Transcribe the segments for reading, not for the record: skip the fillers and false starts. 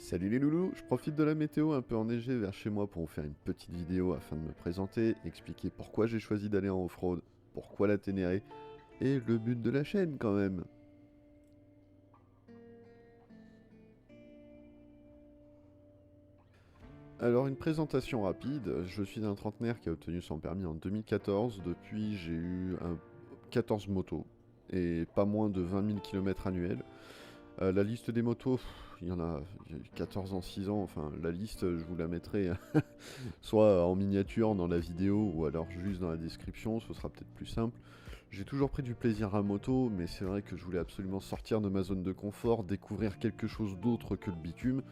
Salut les loulous, je profite de la météo un peu enneigée vers chez moi pour vous faire une petite vidéo afin de me présenter, expliquer pourquoi j'ai choisi d'aller en off-road, pourquoi la Ténéré, et le but de la chaîne quand même. Alors une présentation rapide, je suis un trentenaire qui a obtenu son permis en 2014, depuis j'ai eu 14 motos, et pas moins de 20 000 km annuels. La liste des motos, il y en a 14 ans, 6 ans, enfin la liste je vous la mettrai soit en miniature dans la vidéo ou alors juste dans la description, ce sera peut-être plus simple. J'ai toujours pris du plaisir à moto, mais c'est vrai que je voulais absolument sortir de ma zone de confort, découvrir quelque chose d'autre que le bitume,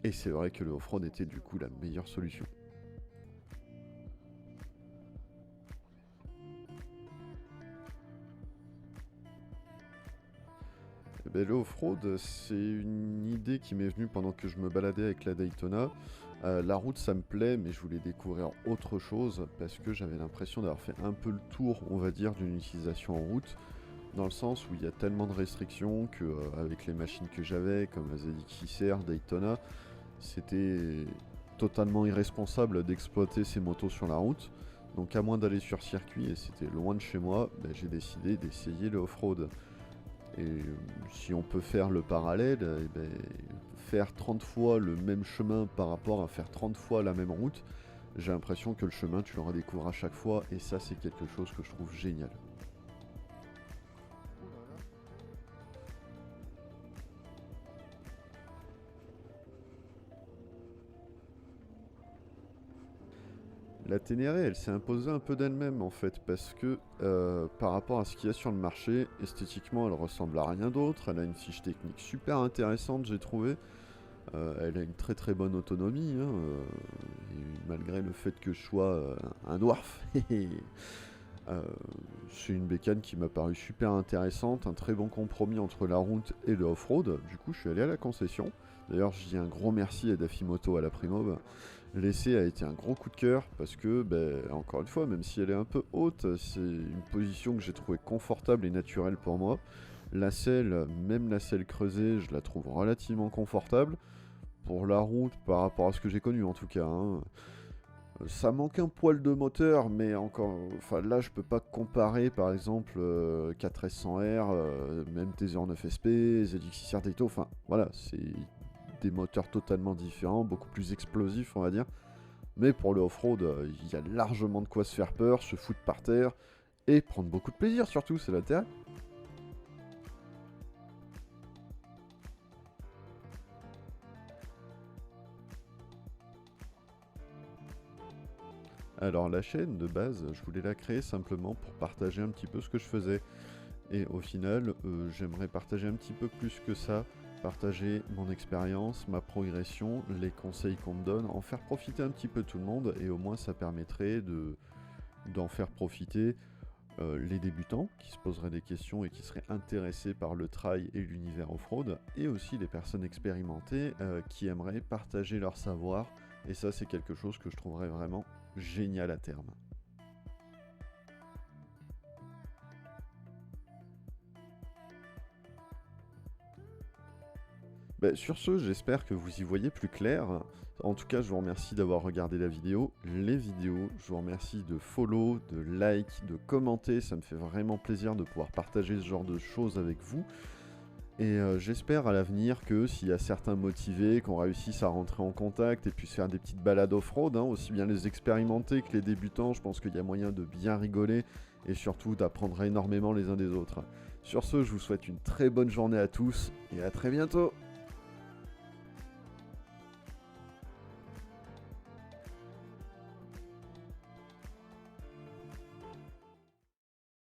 et c'est vrai que le off-road était du coup la meilleure solution. Eh ben, le off-road, c'est une idée qui m'est venue pendant que je me baladais avec la Daytona. La route, ça me plaît, mais je voulais découvrir autre chose parce que j'avais l'impression d'avoir fait un peu le tour, on va dire, d'une utilisation en route, dans le sens où il y a tellement de restrictions que, avec les machines que j'avais, comme la ZX-R, Daytona, c'était totalement irresponsable d'exploiter ces motos sur la route. Donc à moins d'aller sur circuit, et c'était loin de chez moi, ben, j'ai décidé d'essayer le off-road. Et si on peut faire le parallèle, eh ben, faire 30 fois le même chemin par rapport à faire 30 fois la même route, j'ai l'impression que le chemin tu le redécouvres à chaque fois et ça c'est quelque chose que je trouve génial. La Ténéré, elle s'est imposée un peu d'elle-même en fait, parce que par rapport à ce qu'il y a sur le marché, esthétiquement elle ressemble à rien d'autre, elle a une fiche technique super intéressante j'ai trouvé. Elle a une très très bonne autonomie, hein, et malgré le fait que je sois un dwarf. Euh, c'est une bécane qui m'a paru super intéressante, un très bon compromis entre la route et le off-road. Du coup, je suis allé à la concession. D'ailleurs, je dis un gros merci à Dafimoto à la Primob. L'essai a été un gros coup de cœur parce que, ben, encore une fois, même si elle est un peu haute, c'est une position que j'ai trouvée confortable et naturelle pour moi. La selle, même la selle creusée, je la trouve relativement confortable. Pour la route, par rapport à ce que j'ai connu en tout cas, hein. Ça manque un poil de moteur, mais encore, enfin là je peux pas comparer par exemple 4S100R, même T09SP, ZX6R Taito, enfin voilà, c'est des moteurs totalement différents, beaucoup plus explosifs on va dire. Mais pour le off-road, il y a largement de quoi se faire peur, se foutre par terre, et prendre beaucoup de plaisir surtout, c'est l'intérêt. Alors la chaîne de base, je voulais la créer simplement pour partager un petit peu ce que je faisais. Et au final, j'aimerais partager un petit peu plus que ça, partager mon expérience, ma progression, les conseils qu'on me donne, en faire profiter un petit peu tout le monde, et au moins ça permettrait d'en faire profiter les débutants qui se poseraient des questions et qui seraient intéressés par le trail et l'univers off-road, et aussi les personnes expérimentées qui aimeraient partager leur savoir, et ça c'est quelque chose que je trouverais vraiment génial à terme. Bah, sur ce, j'espère que vous y voyez plus clair. En tout cas, je vous remercie d'avoir regardé la vidéo, les vidéos. Je vous remercie de follow, de like, de commenter. Ça me fait vraiment plaisir de pouvoir partager ce genre de choses avec vous. Et j'espère à l'avenir que s'il y a certains motivés, qu'on réussisse à rentrer en contact et puis se faire des petites balades off-road, hein, aussi bien les expérimentés que les débutants, je pense qu'il y a moyen de bien rigoler et surtout d'apprendre énormément les uns des autres. Sur ce, je vous souhaite une très bonne journée à tous et à très bientôt.